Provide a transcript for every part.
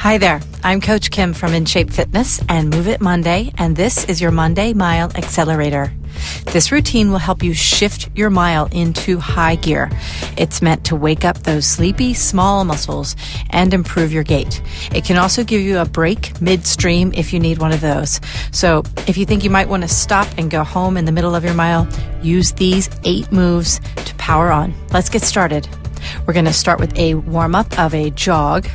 Hi there, I'm Coach Kim from In Shape Fitness and Move It Monday, and this is your Monday Mile Accelerator. This routine will help you shift your mile into high gear. It's meant to wake up those sleepy, small muscles and improve your gait. It can also give you a break midstream if you need one of those. So if you think you might want to stop and go home in the middle of your mile, use these 8 moves to power on. Let's get started. We're going to start with a warm-up of a jog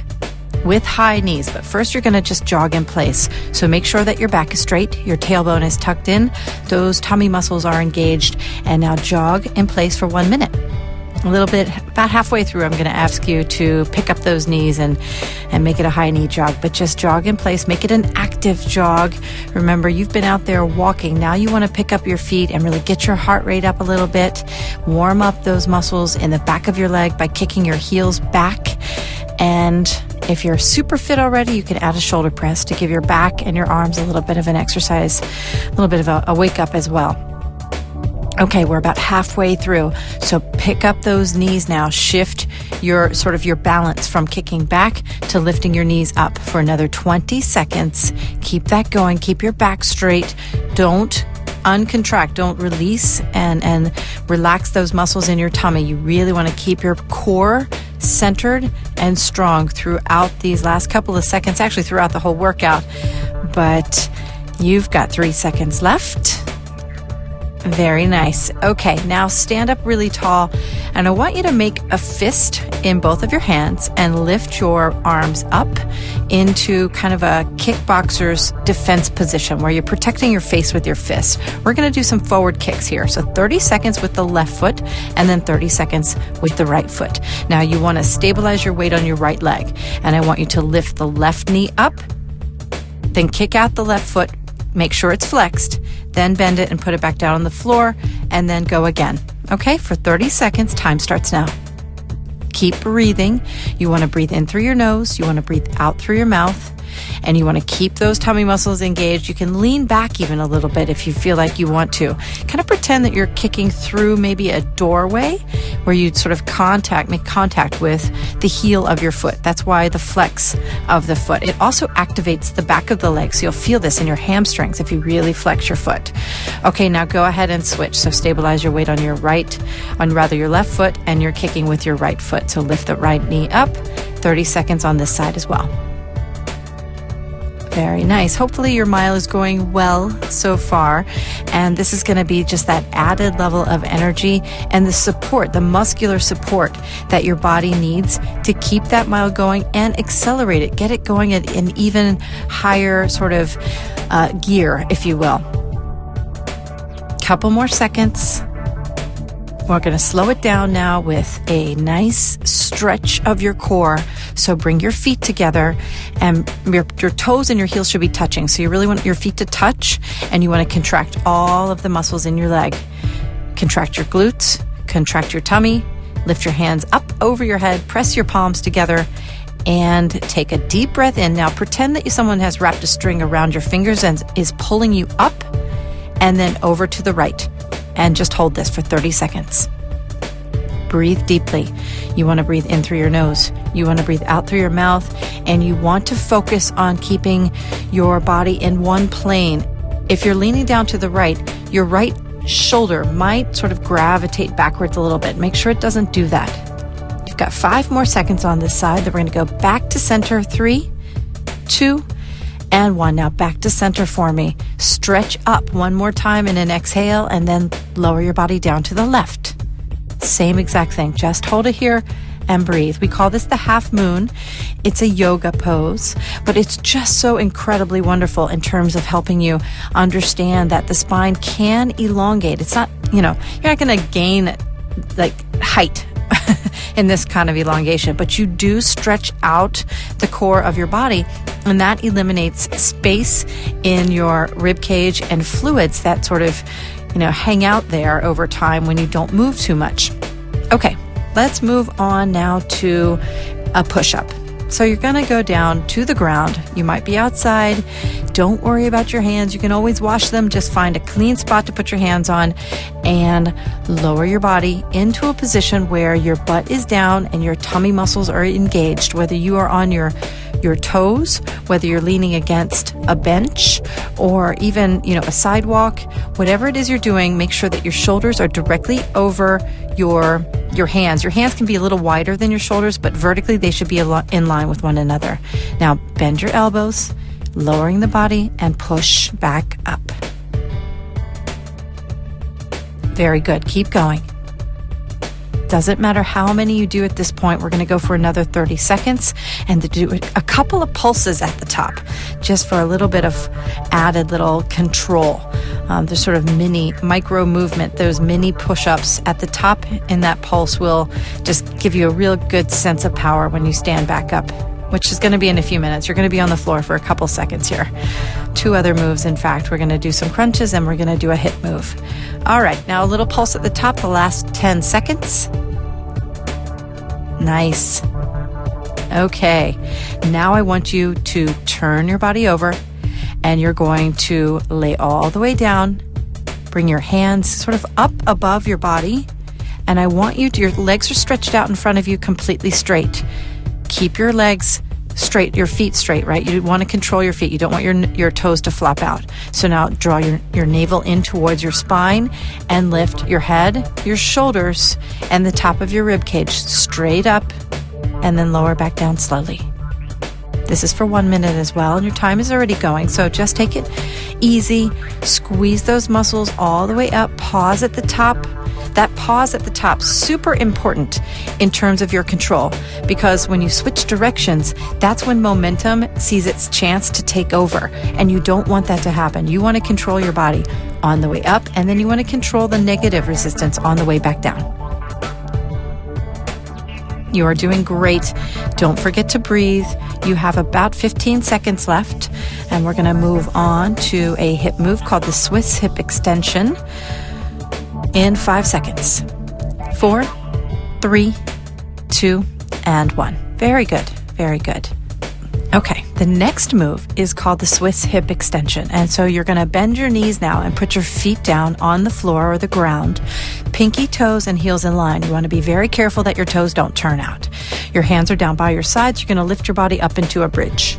with high knees, but first you're going to just jog in place. So make sure that your back is straight, your tailbone is tucked in, those tummy muscles are engaged, and now jog in place for 1 minute. A little bit, about halfway through, I'm going to ask you to pick up those knees and make it a high knee jog, but just jog in place, make it an active jog. Remember, you've been out there walking. Now you want to pick up your feet and really get your heart rate up a little bit. Warm up those muscles in the back of your leg by kicking your heels back. And if you're super fit already, you can add a shoulder press to give your back and your arms a little bit of an exercise, a little bit of a wake up as well. Okay, we're about halfway through. So pick up those knees now. Shift your balance from kicking back to lifting your knees up for another 20 seconds. Keep that going. Keep your back straight. Don't uncontract, don't release and relax those muscles in your tummy. You really want to keep your core centered and strong throughout these last couple of seconds, actually throughout the whole workout. But you've got 3 seconds left. Very nice. Okay, now stand up really tall, and I want you to make a fist in both of your hands and lift your arms up into kind of a kickboxer's defense position where you're protecting your face with your fist. We're going to do some forward kicks here. So 30 seconds with the left foot and then 30 seconds with the right foot. Now you want to stabilize your weight on your right leg, and I want you to lift the left knee up, then kick out the left foot, make sure it's flexed, then bend it and put it back down on the floor, and then go again. Okay, for 30 seconds, time starts now. Keep breathing. You want to breathe in through your nose, you want to breathe out through your mouth, and you want to keep those tummy muscles engaged. You can lean back even a little bit if you feel like you want to. Kind of pretend that you're kicking through maybe a doorway where you'd sort of make contact with the heel of your foot. That's why the flex of the foot. It also activates the back of the leg, so you'll feel this in your hamstrings if you really flex your foot. Okay, now go ahead and switch. So stabilize your weight on your left foot, and you're kicking with your right foot. So lift the right knee up, 30 seconds on this side as well. Very nice. Hopefully your mile is going well so far, and this is going to be just that added level of energy and the support, the muscular support that your body needs to keep that mile going and accelerate it, get it going at an even higher sort of gear, if you will. Couple more seconds. We're going to slow it down now with a nice stretch of your core. So bring your feet together, and your toes and your heels should be touching. So you really want your feet to touch, and you want to contract all of the muscles in your leg. Contract your glutes, contract your tummy, lift your hands up over your head, press your palms together, and take a deep breath in. Now pretend that someone has wrapped a string around your fingers and is pulling you up and then over to the right. And just hold this for 30 seconds. Breathe deeply. You want to breathe in through your nose. You want to breathe out through your mouth. And you want to focus on keeping your body in one plane. If you're leaning down to the right, your right shoulder might sort of gravitate backwards a little bit. Make sure it doesn't do that. You've got 5 more seconds on this side. Then we're going to go back to center. 3, 2, and 1. Now back to center for me. Stretch up one more time in an exhale, and then lower your body down to the left. Same exact thing. Just hold it here and breathe. We call this the half moon. It's a yoga pose, but it's just so incredibly wonderful in terms of helping you understand that the spine can elongate. It's not, you're not going to gain like height in this kind of elongation, but you do stretch out the core of your body, and that eliminates space in your rib cage and fluids that sort of, hang out there over time when you don't move too much. Okay, let's move on now to a push-up. So you're going to go down to the ground. You might be outside. Don't worry about your hands. You can always wash them. Just find a clean spot to put your hands on and lower your body into a position where your butt is down and your tummy muscles are engaged, whether you are on your your toes, whether you're leaning against a bench or even, a sidewalk. Whatever it is you're doing, make sure that your shoulders are directly over your hands. Your hands can be a little wider than your shoulders, but vertically they should be in line with one another. Now, bend your elbows, lowering the body, and push back up. Very good. Keep going. Doesn't matter how many you do at this point. We're going to go for another 30 seconds and to do a couple of pulses at the top, just for a little bit of added little control. There's sort of micro movement. Those mini push-ups at the top in that pulse will just give you a real good sense of power when you stand back up, which is going to be in a few minutes. You're going to be on the floor for a couple seconds here. 2 other moves, in fact. We're going to do some crunches and we're going to do a hip move. All right, now a little pulse at the top, the last 10 seconds. Nice. Okay, now I want you to turn your body over and you're going to lay all the way down. Bring your hands sort of up above your body. And I want your legs are stretched out in front of you completely straight. Keep your legs straight, your feet straight, right? You want to control your feet. You don't want your toes to flop out. So now draw your navel in towards your spine and lift your head, your shoulders, and the top of your rib cage straight up, and then lower back down slowly. This is for 1 minute as well, and your time is already going, so just take it easy. Squeeze those muscles all the way up. Pause at the top. That pause at the top, super important in terms of your control, because when you switch directions, that's when momentum sees its chance to take over, and you don't want that to happen. You want to control your body on the way up, and then you want to control the negative resistance on the way back down. You are doing great. Don't forget to breathe. You have about 15 seconds left, and we're going to move on to a hip move called the Swiss hip extension in 5 seconds. 4, 3, 2, and 1. Very good. Very good. Okay, the next move is called the Swiss hip extension. And so you're going to bend your knees now and put your feet down on the floor or the ground, pinky toes and heels in line. You want to be very careful that your toes don't turn out. Your hands are down by your sides. You're going to lift your body up into a bridge.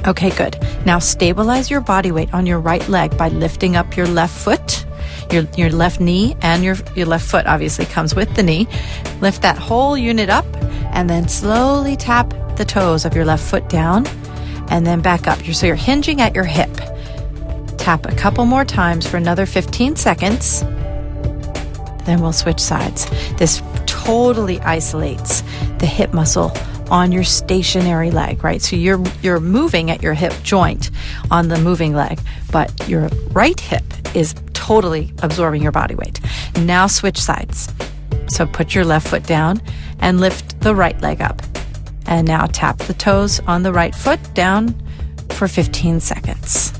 Okay, good. Now stabilize your body weight on your right leg by lifting up your left foot. Your left knee and your left foot obviously comes with the knee. Lift that whole unit up and then slowly tap the toes of your left foot down and then back up. So you're hinging at your hip. Tap a couple more times for another 15 seconds. Then we'll switch sides. This totally isolates the hip muscle on your stationary leg, right? So you're moving at your hip joint on the moving leg, but your right hip is totally absorbing your body weight. Now switch sides. So put your left foot down and lift the right leg up. And now tap the toes on the right foot down for 15 seconds.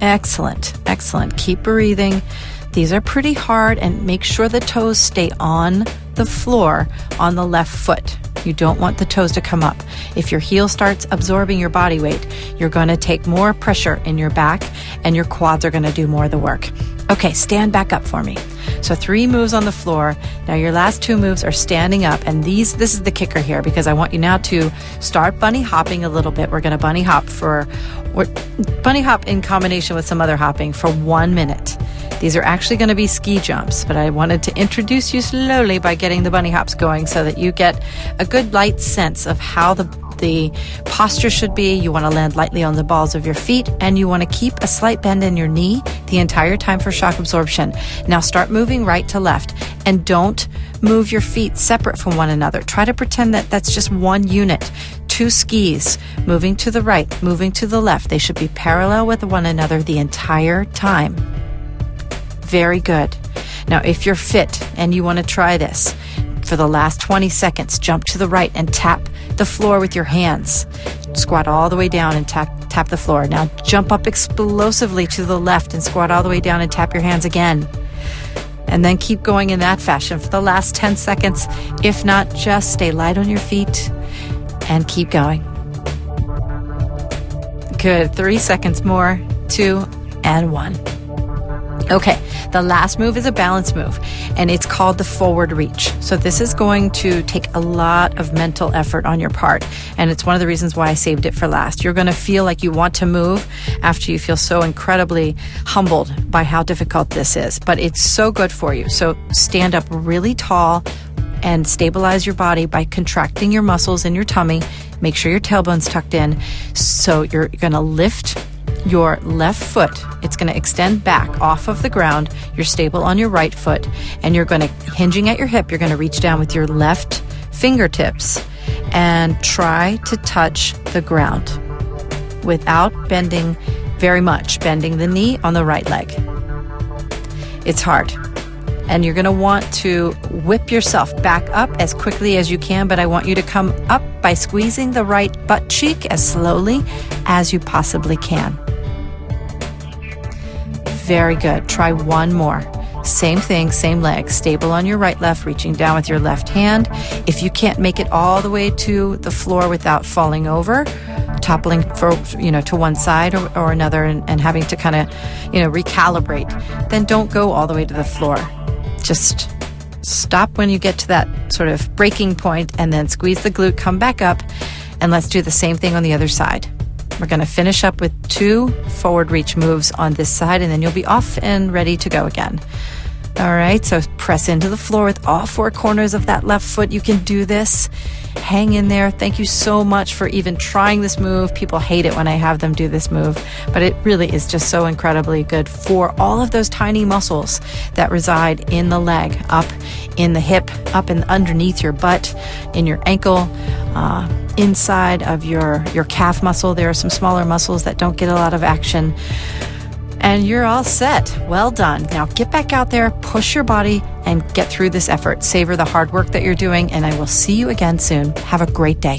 Excellent, excellent. Keep breathing. These are pretty hard, and make sure the toes stay on the floor on the left foot. You don't want the toes to come up. If your heel starts absorbing your body weight, you're going to take more pressure in your back and your quads are going to do more of the work. Okay, stand back up for me. So 3 moves on the floor. Now your last 2 moves are standing up, and this is the kicker here, because I want you now to start bunny hopping a little bit. We're going to bunny hop in combination with some other hopping for 1 minute. These are actually going to be ski jumps, but I wanted to introduce you slowly by getting the bunny hops going so that you get a good light sense of how the posture should be. You want to land lightly on the balls of your feet, and you want to keep a slight bend in your knee the entire time for shock absorption. Now start moving right to left, and don't move your feet separate from one another. Try to pretend that that's just one unit. 2 skis, moving to the right, moving to the left. They should be parallel with one another the entire time. Very good. Now, if you're fit and you want to try this, for the last 20 seconds, jump to the right and tap the floor with your hands. Squat all the way down and tap the floor. Now, jump up explosively to the left and squat all the way down and tap your hands again. And then keep going in that fashion for the last 10 seconds. If not, just stay light on your feet and keep going. Good. 3 seconds more. 2 and 1. Okay, The last move is a balance move, and it's called the forward reach. So this is going to take a lot of mental effort on your part, and it's one of the reasons why I saved it for last. You're going to feel like you want to move after you feel so incredibly humbled by how difficult this is, but it's so good for you. So stand up really tall and stabilize your body by contracting your muscles in your tummy. Make sure your tailbone's tucked in. So you're going to lift your left foot. It's going to extend back off of the ground. You're stable on your right foot, and you're going to, hinging at your hip, you're going to reach down with your left fingertips and try to touch the ground without bending very much, bending the knee on the right leg. It's hard. And you're going to want to whip yourself back up as quickly as you can, but I want you to come up by squeezing the right butt cheek as slowly as you possibly can. Very good. Try one more. Same thing, same leg. Stable on your right, left, reaching down with your left hand. If you can't make it all the way to the floor without falling over, toppling to one side or another and having to kind of, recalibrate, then don't go all the way to the floor. Just stop when you get to that sort of breaking point and then squeeze the glute, come back up, and let's do the same thing on the other side. We're going to finish up with 2 forward reach moves on this side, and then you'll be off and ready to go again. All right, so press into the floor with all 4 corners of that left foot. You can do this. Hang in there. Thank you so much for even trying this move. People hate it when I have them do this move, but it really is just so incredibly good for all of those tiny muscles that reside in the leg, up in the hip, up and underneath your butt, in your ankle, inside of your calf muscle. There are some smaller muscles that don't get a lot of action. And you're all set. Well done. Now get back out there, push your body, and get through this effort. Savor the hard work that you're doing, and I will see you again soon. Have a great day.